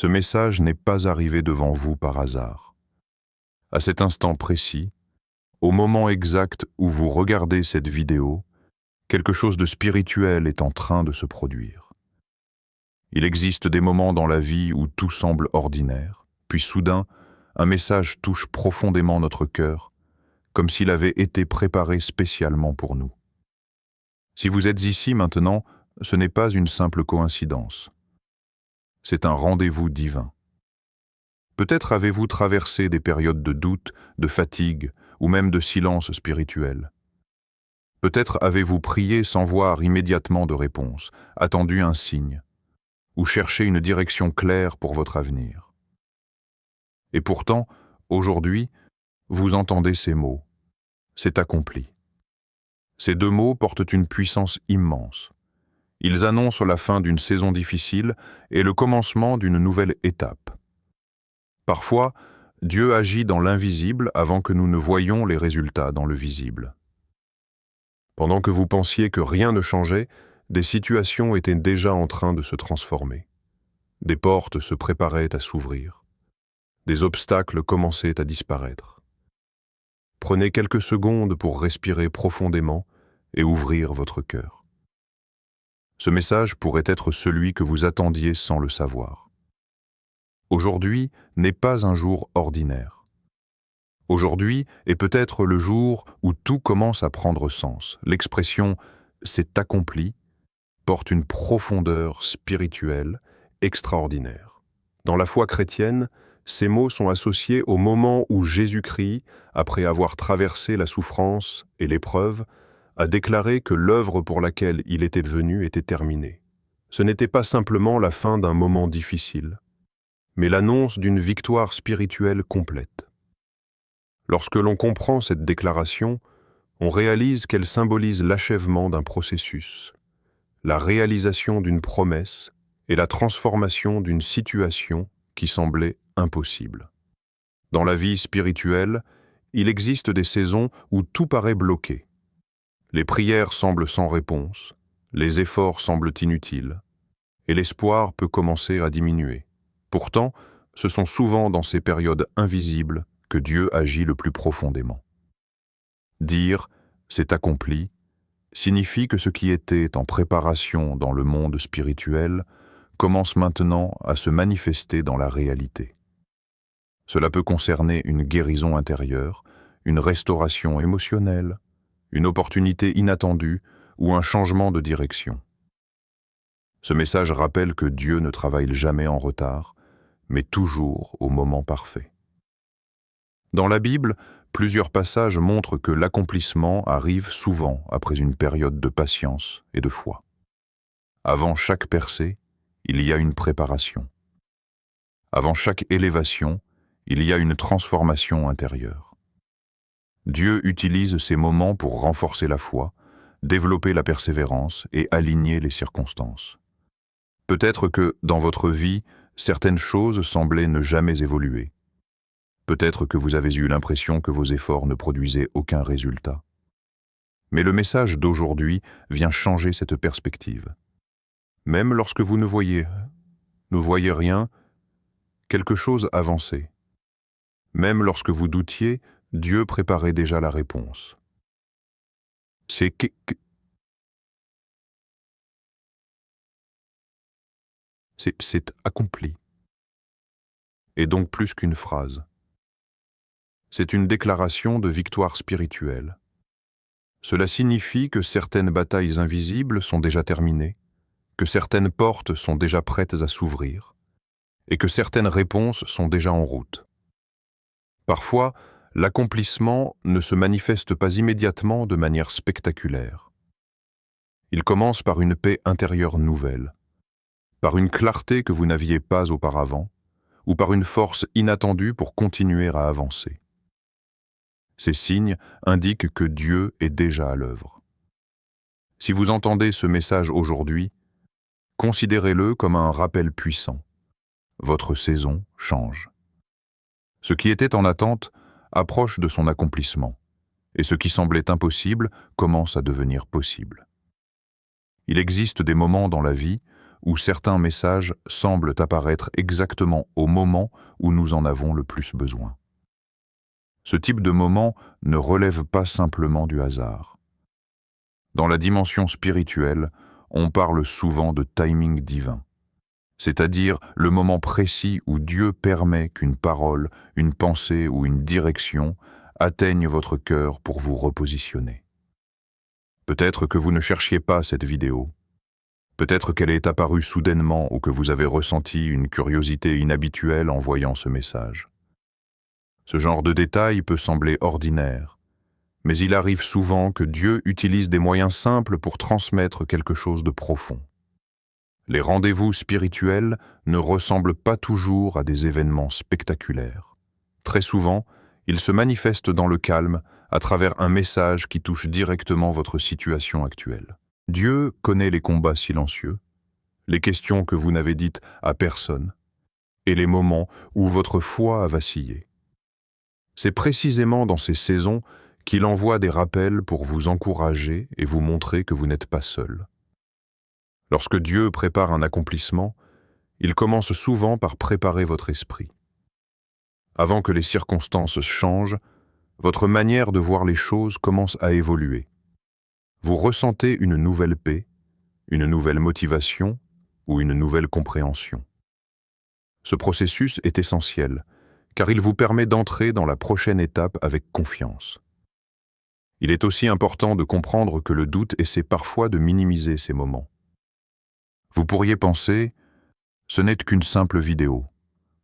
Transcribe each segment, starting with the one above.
Ce message n'est pas arrivé devant vous par hasard. À cet instant précis, au moment exact où vous regardez cette vidéo, quelque chose de spirituel est en train de se produire. Il existe des moments dans la vie où tout semble ordinaire, puis soudain, un message touche profondément notre cœur, comme s'il avait été préparé spécialement pour nous. Si vous êtes ici maintenant, ce n'est pas une simple coïncidence. C'est un rendez-vous divin. Peut-être avez-vous traversé des périodes de doute, de fatigue ou même de silence spirituel. Peut-être avez-vous prié sans voir immédiatement de réponse, attendu un signe, ou cherché une direction claire pour votre avenir. Et pourtant, aujourd'hui, vous entendez ces mots. C'est accompli. Ces deux mots portent une puissance immense. Ils annoncent la fin d'une saison difficile et le commencement d'une nouvelle étape. Parfois, Dieu agit dans l'invisible avant que nous ne voyions les résultats dans le visible. Pendant que vous pensiez que rien ne changeait, des situations étaient déjà en train de se transformer. Des portes se préparaient à s'ouvrir. Des obstacles commençaient à disparaître. Prenez quelques secondes pour respirer profondément et ouvrir votre cœur. Ce message pourrait être celui que vous attendiez sans le savoir. Aujourd'hui n'est pas un jour ordinaire. Aujourd'hui est peut-être le jour où tout commence à prendre sens. L'expression « c'est accompli » porte une profondeur spirituelle extraordinaire. Dans la foi chrétienne, ces mots sont associés au moment où Jésus-Christ, après avoir traversé la souffrance et l'épreuve, a déclaré que l'œuvre pour laquelle il était venu était terminée. Ce n'était pas simplement la fin d'un moment difficile, mais l'annonce d'une victoire spirituelle complète. Lorsque l'on comprend cette déclaration, on réalise qu'elle symbolise l'achèvement d'un processus, la réalisation d'une promesse et la transformation d'une situation qui semblait impossible. Dans la vie spirituelle, il existe des saisons où tout paraît bloqué. Les prières semblent sans réponse, les efforts semblent inutiles, et l'espoir peut commencer à diminuer. Pourtant, ce sont souvent dans ces périodes invisibles que Dieu agit le plus profondément. Dire « c'est accompli » signifie que ce qui était en préparation dans le monde spirituel commence maintenant à se manifester dans la réalité. Cela peut concerner une guérison intérieure, une restauration émotionnelle, une opportunité inattendue ou un changement de direction. Ce message rappelle que Dieu ne travaille jamais en retard, mais toujours au moment parfait. Dans la Bible, plusieurs passages montrent que l'accomplissement arrive souvent après une période de patience et de foi. Avant chaque percée, il y a une préparation. Avant chaque élévation, il y a une transformation intérieure. Dieu utilise ces moments pour renforcer la foi, développer la persévérance et aligner les circonstances. Peut-être que, dans votre vie, certaines choses semblaient ne jamais évoluer. Peut-être que vous avez eu l'impression que vos efforts ne produisaient aucun résultat. Mais le message d'aujourd'hui vient changer cette perspective. Même lorsque vous ne voyez rien, quelque chose avançait. Même lorsque vous doutiez, Dieu préparait déjà la réponse. C'est accompli. Et donc plus qu'une phrase. C'est une déclaration de victoire spirituelle. Cela signifie que certaines batailles invisibles sont déjà terminées, que certaines portes sont déjà prêtes à s'ouvrir, et que certaines réponses sont déjà en route. Parfois, l'accomplissement ne se manifeste pas immédiatement de manière spectaculaire. Il commence par une paix intérieure nouvelle, par une clarté que vous n'aviez pas auparavant, ou par une force inattendue pour continuer à avancer. Ces signes indiquent que Dieu est déjà à l'œuvre. Si vous entendez ce message aujourd'hui, considérez-le comme un rappel puissant. Votre saison change. Ce qui était en attente approche de son accomplissement, et ce qui semblait impossible commence à devenir possible. Il existe des moments dans la vie où certains messages semblent apparaître exactement au moment où nous en avons le plus besoin. Ce type de moment ne relève pas simplement du hasard. Dans la dimension spirituelle, on parle souvent de timing divin, c'est-à-dire le moment précis où Dieu permet qu'une parole, une pensée ou une direction atteigne votre cœur pour vous repositionner. Peut-être que vous ne cherchiez pas cette vidéo. Peut-être qu'elle est apparue soudainement ou que vous avez ressenti une curiosité inhabituelle en voyant ce message. Ce genre de détail peut sembler ordinaire, mais il arrive souvent que Dieu utilise des moyens simples pour transmettre quelque chose de profond. Les rendez-vous spirituels ne ressemblent pas toujours à des événements spectaculaires. Très souvent, ils se manifestent dans le calme à travers un message qui touche directement votre situation actuelle. Dieu connaît les combats silencieux, les questions que vous n'avez dites à personne, et les moments où votre foi a vacillé. C'est précisément dans ces saisons qu'il envoie des rappels pour vous encourager et vous montrer que vous n'êtes pas seul. Lorsque Dieu prépare un accomplissement, il commence souvent par préparer votre esprit. Avant que les circonstances changent, votre manière de voir les choses commence à évoluer. Vous ressentez une nouvelle paix, une nouvelle motivation ou une nouvelle compréhension. Ce processus est essentiel, car il vous permet d'entrer dans la prochaine étape avec confiance. Il est aussi important de comprendre que le doute essaie parfois de minimiser ces moments. Vous pourriez penser, ce n'est qu'une simple vidéo.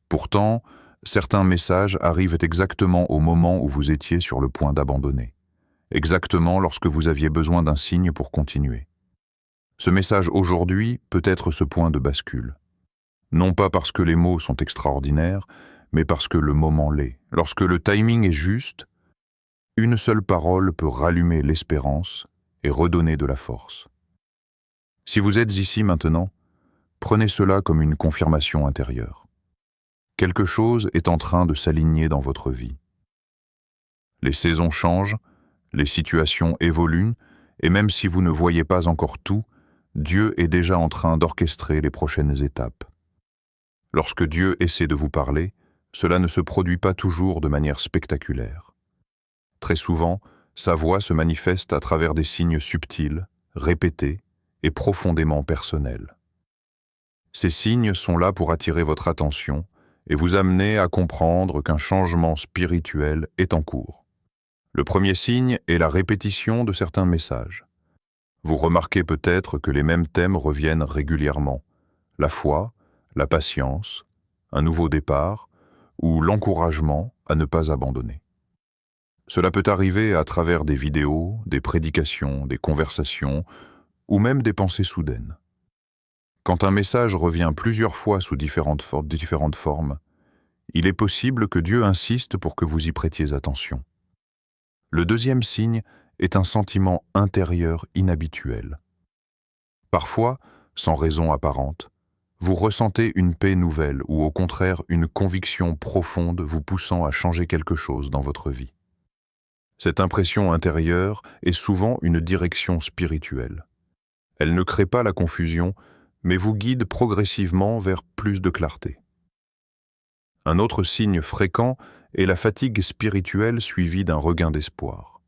Pourtant, certains messages arrivent exactement au moment où vous étiez sur le point d'abandonner, exactement lorsque vous aviez besoin d'un signe pour continuer. Ce message aujourd'hui peut être ce point de bascule. Non pas parce que les mots sont extraordinaires, mais parce que le moment l'est. Lorsque le timing est juste, une seule parole peut rallumer l'espérance et redonner de la force. Si vous êtes ici maintenant, prenez cela comme une confirmation intérieure. Quelque chose est en train de s'aligner dans votre vie. Les saisons changent, les situations évoluent, et même si vous ne voyez pas encore tout, Dieu est déjà en train d'orchestrer les prochaines étapes. Lorsque Dieu essaie de vous parler, cela ne se produit pas toujours de manière spectaculaire. Très souvent, sa voix se manifeste à travers des signes subtils, répétés et profondément personnels. Ces signes sont là pour attirer votre attention et vous amener à comprendre qu'un changement spirituel est en cours. Le premier signe est la répétition de certains messages. Vous remarquez peut-être que les mêmes thèmes reviennent régulièrement: la foi, la patience, un nouveau départ ou l'encouragement à ne pas abandonner. Cela peut arriver à travers des vidéos, des prédications, des conversations ou même des pensées soudaines. Quand un message revient plusieurs fois sous différentes formes, il est possible que Dieu insiste pour que vous y prêtiez attention. Le deuxième signe est un sentiment intérieur inhabituel. Parfois, sans raison apparente, vous ressentez une paix nouvelle ou au contraire une conviction profonde vous poussant à changer quelque chose dans votre vie. Cette impression intérieure est souvent une direction spirituelle. Elle ne crée pas la confusion, mais vous guide progressivement vers plus de clarté. Un autre signe fréquent est la fatigue spirituelle suivie d'un regain d'espoir.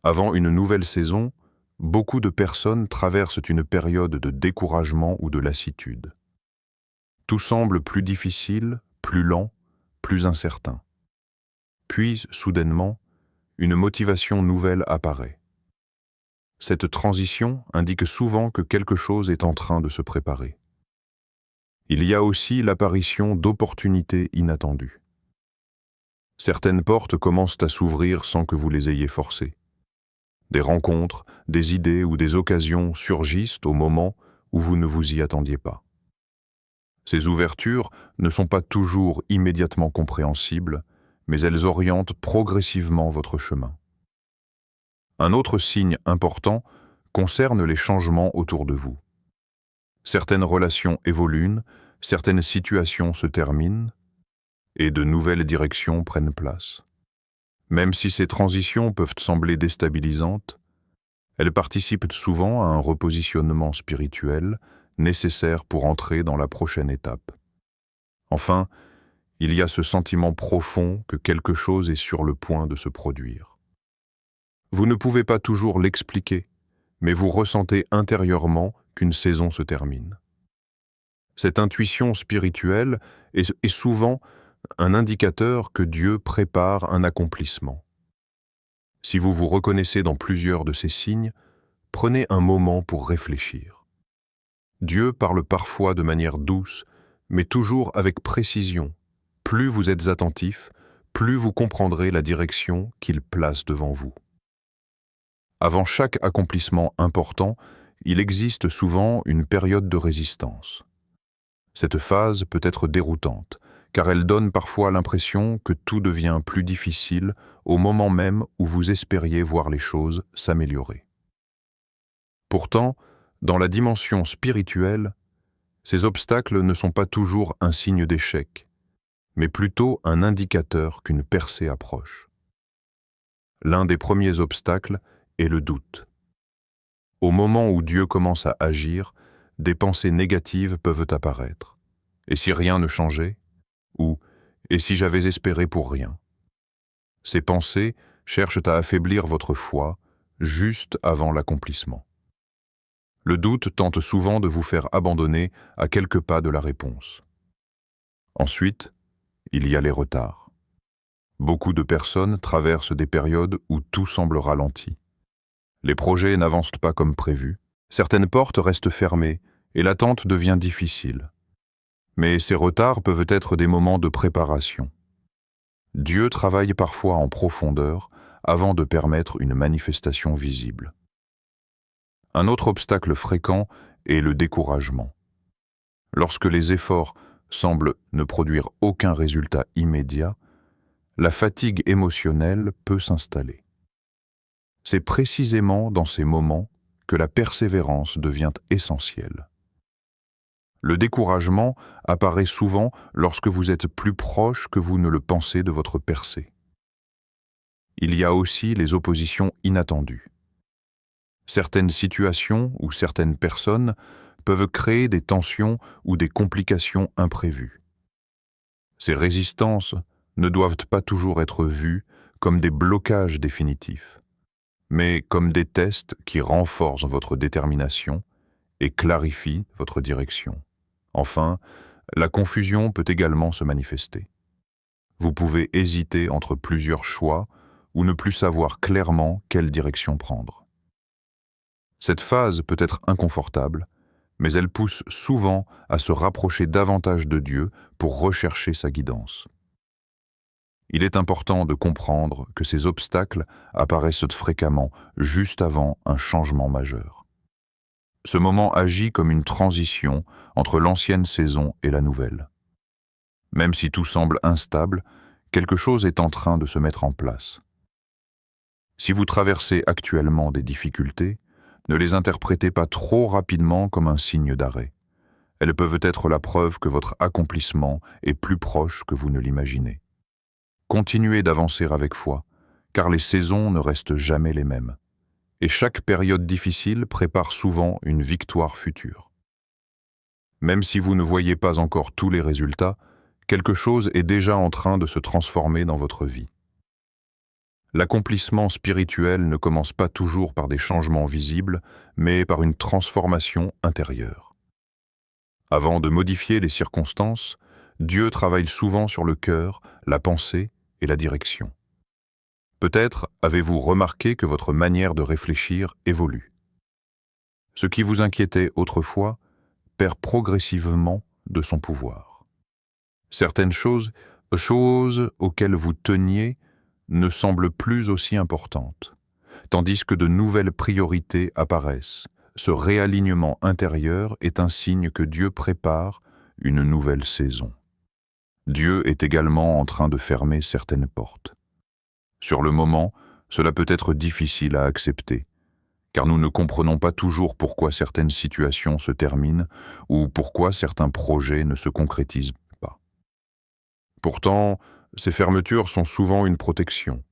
Avant une nouvelle saison, beaucoup de personnes traversent une période de découragement ou de lassitude. Tout semble plus difficile, plus lent, plus incertain. Puis, soudainement, une motivation nouvelle apparaît. Cette transition indique souvent que quelque chose est en train de se préparer. Il y a aussi l'apparition d'opportunités inattendues. Certaines portes commencent à s'ouvrir sans que vous les ayez forcées. Des rencontres, des idées ou des occasions surgissent au moment où vous ne vous y attendiez pas. Ces ouvertures ne sont pas toujours immédiatement compréhensibles, mais elles orientent progressivement votre chemin. Un autre signe important concerne les changements autour de vous. Certaines relations évoluent, certaines situations se terminent, et de nouvelles directions prennent place. Même si ces transitions peuvent sembler déstabilisantes, elles participent souvent à un repositionnement spirituel nécessaires pour entrer dans la prochaine étape. Enfin, il y a ce sentiment profond que quelque chose est sur le point de se produire. Vous ne pouvez pas toujours l'expliquer, mais vous ressentez intérieurement qu'une saison se termine. Cette intuition spirituelle est souvent un indicateur que Dieu prépare un accomplissement. Si vous vous reconnaissez dans plusieurs de ces signes, prenez un moment pour réfléchir. Dieu parle parfois de manière douce, mais toujours avec précision. Plus vous êtes attentif, plus vous comprendrez la direction qu'il place devant vous. Avant chaque accomplissement important, il existe souvent une période de résistance. Cette phase peut être déroutante, car elle donne parfois l'impression que tout devient plus difficile au moment même où vous espériez voir les choses s'améliorer. Pourtant, dans la dimension spirituelle, ces obstacles ne sont pas toujours un signe d'échec, mais plutôt un indicateur qu'une percée approche. L'un des premiers obstacles est le doute. Au moment où Dieu commence à agir, des pensées négatives peuvent apparaître. Et si rien ne changeait? Ou « et si j'avais espéré pour rien ?» Ces pensées cherchent à affaiblir votre foi juste avant l'accomplissement. Le doute tente souvent de vous faire abandonner à quelques pas de la réponse. Ensuite, il y a les retards. Beaucoup de personnes traversent des périodes où tout semble ralenti. Les projets n'avancent pas comme prévu, certaines portes restent fermées et l'attente devient difficile. Mais ces retards peuvent être des moments de préparation. Dieu travaille parfois en profondeur avant de permettre une manifestation visible. Un autre obstacle fréquent est le découragement. Lorsque les efforts semblent ne produire aucun résultat immédiat, la fatigue émotionnelle peut s'installer. C'est précisément dans ces moments que la persévérance devient essentielle. Le découragement apparaît souvent lorsque vous êtes plus proche que vous ne le pensez de votre percée. Il y a aussi les oppositions inattendues. Certaines situations ou certaines personnes peuvent créer des tensions ou des complications imprévues. Ces résistances ne doivent pas toujours être vues comme des blocages définitifs, mais comme des tests qui renforcent votre détermination et clarifient votre direction. Enfin, la confusion peut également se manifester. Vous pouvez hésiter entre plusieurs choix ou ne plus savoir clairement quelle direction prendre. Cette phase peut être inconfortable, mais elle pousse souvent à se rapprocher davantage de Dieu pour rechercher sa guidance. Il est important de comprendre que ces obstacles apparaissent fréquemment juste avant un changement majeur. Ce moment agit comme une transition entre l'ancienne saison et la nouvelle. Même si tout semble instable, quelque chose est en train de se mettre en place. Si vous traversez actuellement des difficultés, ne les interprétez pas trop rapidement comme un signe d'arrêt. Elles peuvent être la preuve que votre accomplissement est plus proche que vous ne l'imaginez. Continuez d'avancer avec foi, car les saisons ne restent jamais les mêmes. Et chaque période difficile prépare souvent une victoire future. Même si vous ne voyez pas encore tous les résultats, quelque chose est déjà en train de se transformer dans votre vie. L'accomplissement spirituel ne commence pas toujours par des changements visibles, mais par une transformation intérieure. Avant de modifier les circonstances, Dieu travaille souvent sur le cœur, la pensée et la direction. Peut-être avez-vous remarqué que votre manière de réfléchir évolue. Ce qui vous inquiétait autrefois perd progressivement de son pouvoir. Certaines choses auxquelles vous teniez ne semblent plus aussi importantes, tandis que de nouvelles priorités apparaissent. Ce réalignement intérieur est un signe que Dieu prépare une nouvelle saison. Dieu est également en train de fermer certaines portes. Sur le moment, cela peut être difficile à accepter, car nous ne comprenons pas toujours pourquoi certaines situations se terminent ou pourquoi certains projets ne se concrétisent pas. Pourtant, ces fermetures sont souvent une protection.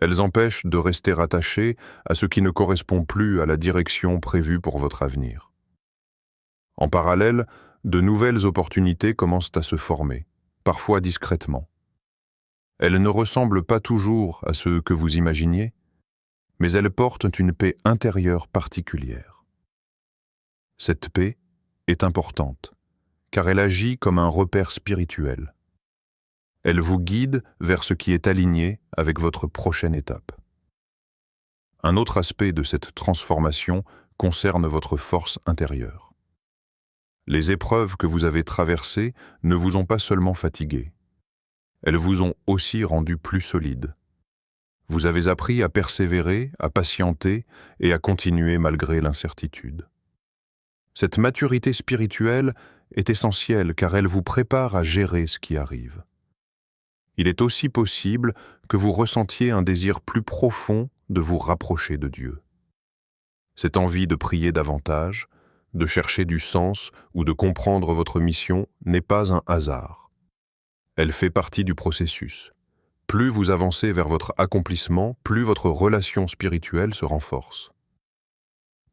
Elles empêchent de rester attachés à ce qui ne correspond plus à la direction prévue pour votre avenir. En parallèle, de nouvelles opportunités commencent à se former, parfois discrètement. Elles ne ressemblent pas toujours à ce que vous imaginiez, mais elles portent une paix intérieure particulière. Cette paix est importante, car elle agit comme un repère spirituel. Elle vous guide vers ce qui est aligné avec votre prochaine étape. Un autre aspect de cette transformation concerne votre force intérieure. Les épreuves que vous avez traversées ne vous ont pas seulement fatigué. Elles vous ont aussi rendu plus solide. Vous avez appris à persévérer, à patienter et à continuer malgré l'incertitude. Cette maturité spirituelle est essentielle car elle vous prépare à gérer ce qui arrive. Il est aussi possible que vous ressentiez un désir plus profond de vous rapprocher de Dieu. Cette envie de prier davantage, de chercher du sens ou de comprendre votre mission n'est pas un hasard. Elle fait partie du processus. Plus vous avancez vers votre accomplissement, plus votre relation spirituelle se renforce.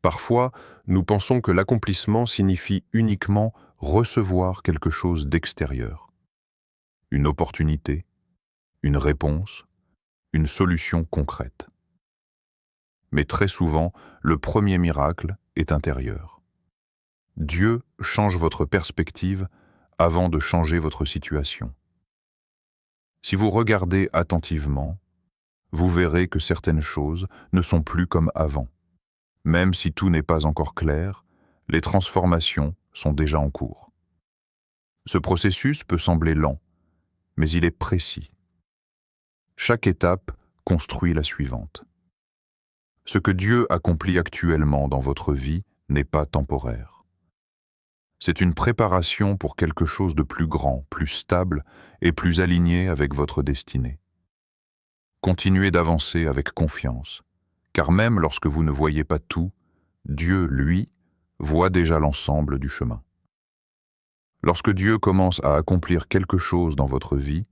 Parfois, nous pensons que l'accomplissement signifie uniquement recevoir quelque chose d'extérieur. Une opportunité, une réponse, une solution concrète. Mais très souvent, le premier miracle est intérieur. Dieu change votre perspective avant de changer votre situation. Si vous regardez attentivement, vous verrez que certaines choses ne sont plus comme avant. Même si tout n'est pas encore clair, les transformations sont déjà en cours. Ce processus peut sembler lent, mais il est précis. Chaque étape construit la suivante. Ce que Dieu accomplit actuellement dans votre vie n'est pas temporaire. C'est une préparation pour quelque chose de plus grand, plus stable et plus aligné avec votre destinée. Continuez d'avancer avec confiance, car même lorsque vous ne voyez pas tout, Dieu, lui, voit déjà l'ensemble du chemin. Lorsque Dieu commence à accomplir quelque chose dans votre vie,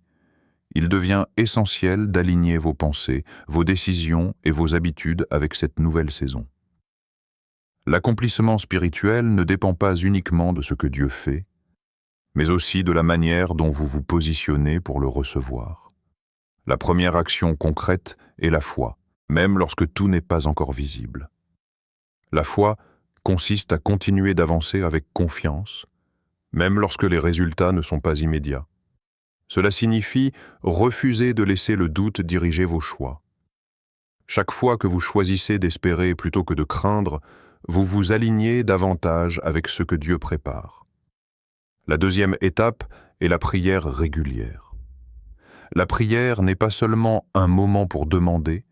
il devient essentiel d'aligner vos pensées, vos décisions et vos habitudes avec cette nouvelle saison. L'accomplissement spirituel ne dépend pas uniquement de ce que Dieu fait, mais aussi de la manière dont vous vous positionnez pour le recevoir. La première action concrète est la foi, même lorsque tout n'est pas encore visible. La foi consiste à continuer d'avancer avec confiance, même lorsque les résultats ne sont pas immédiats. Cela signifie refuser de laisser le doute diriger vos choix. Chaque fois que vous choisissez d'espérer plutôt que de craindre, vous vous alignez davantage avec ce que Dieu prépare. La deuxième étape est la prière régulière. La prière n'est pas seulement un moment pour demander,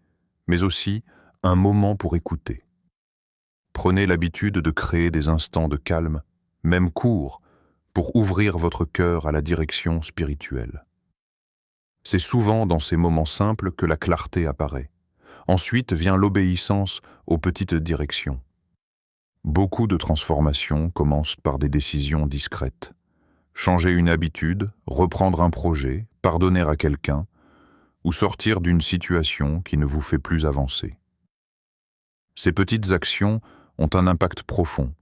mais aussi un moment pour écouter. Prenez l'habitude de créer des instants de calme, même courts, pour ouvrir votre cœur à la direction spirituelle. C'est souvent dans ces moments simples que la clarté apparaît. Ensuite vient l'obéissance aux petites directions. Beaucoup de transformations commencent par des décisions discrètes. Changer une habitude, reprendre un projet, pardonner à quelqu'un, ou sortir d'une situation qui ne vous fait plus avancer. Ces petites actions ont un impact profond,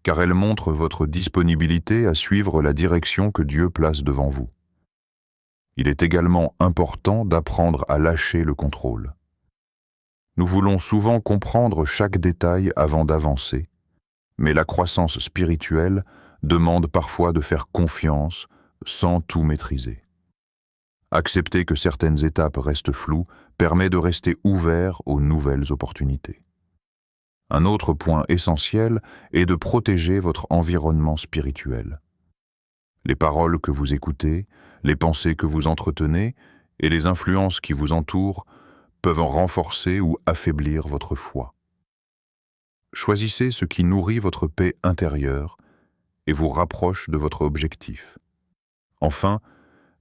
car elles montrent votre disponibilité à suivre la direction que Dieu place devant vous. Il est également important d'apprendre à lâcher le contrôle. Nous voulons souvent comprendre chaque détail avant d'avancer, mais la croissance spirituelle demande parfois de faire confiance sans tout maîtriser. Accepter que certaines étapes restent floues permet de rester ouvert aux nouvelles opportunités. Un autre point essentiel est de protéger votre environnement spirituel. Les paroles que vous écoutez, les pensées que vous entretenez et les influences qui vous entourent peuvent renforcer ou affaiblir votre foi. Choisissez ce qui nourrit votre paix intérieure et vous rapproche de votre objectif. Enfin,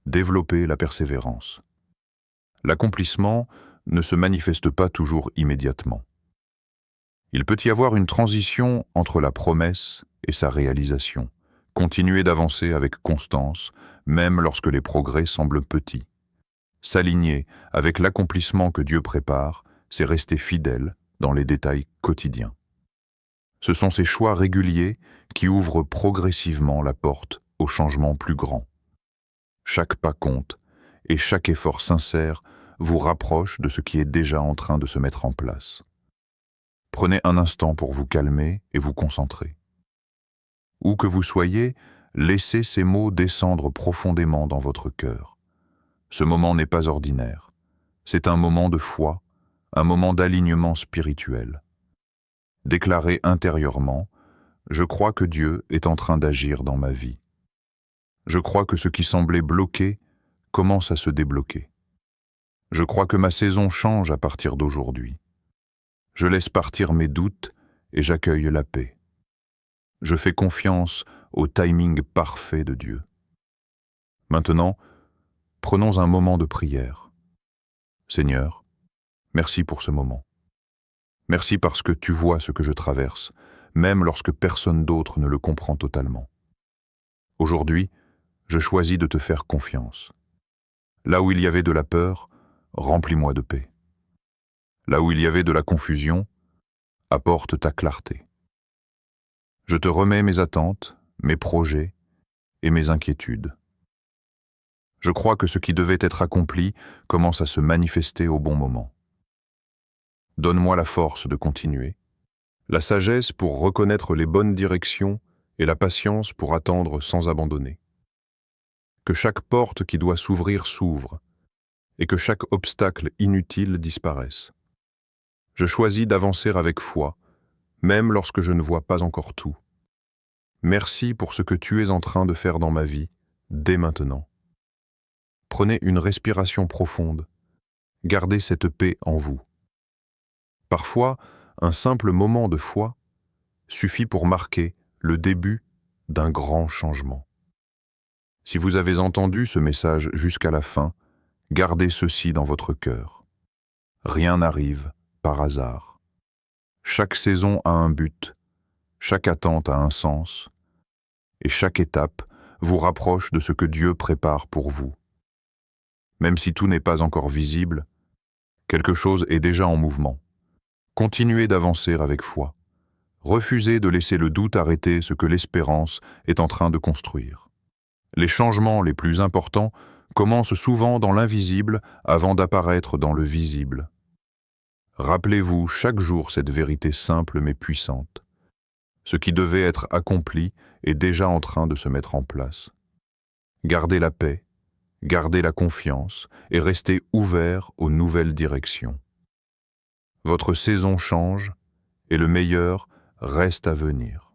développez la persévérance. L'accomplissement ne se manifeste pas toujours immédiatement. Il peut y avoir une transition entre la promesse et sa réalisation. Continuez d'avancer avec constance, même lorsque les progrès semblent petits. S'aligner avec l'accomplissement que Dieu prépare, c'est rester fidèle dans les détails quotidiens. Ce sont ces choix réguliers qui ouvrent progressivement la porte aux changements plus grands. Chaque pas compte et chaque effort sincère vous rapproche de ce qui est déjà en train de se mettre en place. Prenez un instant pour vous calmer et vous concentrer. Où que vous soyez, laissez ces mots descendre profondément dans votre cœur. Ce moment n'est pas ordinaire. C'est un moment de foi, un moment d'alignement spirituel. Déclarez intérieurement « Je crois que Dieu est en train d'agir dans ma vie. Je crois que ce qui semblait bloqué commence à se débloquer. Je crois que ma saison change à partir d'aujourd'hui. Je laisse partir mes doutes et j'accueille la paix. Je fais confiance au timing parfait de Dieu. » Maintenant, prenons un moment de prière. Seigneur, merci pour ce moment. Merci parce que tu vois ce que je traverse, même lorsque personne d'autre ne le comprend totalement. Aujourd'hui, je choisis de te faire confiance. Là où il y avait de la peur, remplis-moi de paix. Là où il y avait de la confusion, apporte ta clarté. Je te remets mes attentes, mes projets et mes inquiétudes. Je crois que ce qui devait être accompli commence à se manifester au bon moment. Donne-moi la force de continuer, la sagesse pour reconnaître les bonnes directions et la patience pour attendre sans abandonner. Que chaque porte qui doit s'ouvrir s'ouvre et que chaque obstacle inutile disparaisse. Je choisis d'avancer avec foi, même lorsque je ne vois pas encore tout. Merci pour ce que tu es en train de faire dans ma vie, dès maintenant. Prenez une respiration profonde. Gardez cette paix en vous. Parfois, un simple moment de foi suffit pour marquer le début d'un grand changement. Si vous avez entendu ce message jusqu'à la fin, gardez ceci dans votre cœur. Rien n'arrive par hasard. Chaque saison a un but, chaque attente a un sens, et chaque étape vous rapproche de ce que Dieu prépare pour vous. Même si tout n'est pas encore visible, quelque chose est déjà en mouvement. Continuez d'avancer avec foi. Refusez de laisser le doute arrêter ce que l'espérance est en train de construire. Les changements les plus importants commencent souvent dans l'invisible avant d'apparaître dans le visible. Rappelez-vous chaque jour cette vérité simple mais puissante. Ce qui devait être accompli est déjà en train de se mettre en place. Gardez la paix, gardez la confiance et restez ouverts aux nouvelles directions. Votre saison change et le meilleur reste à venir.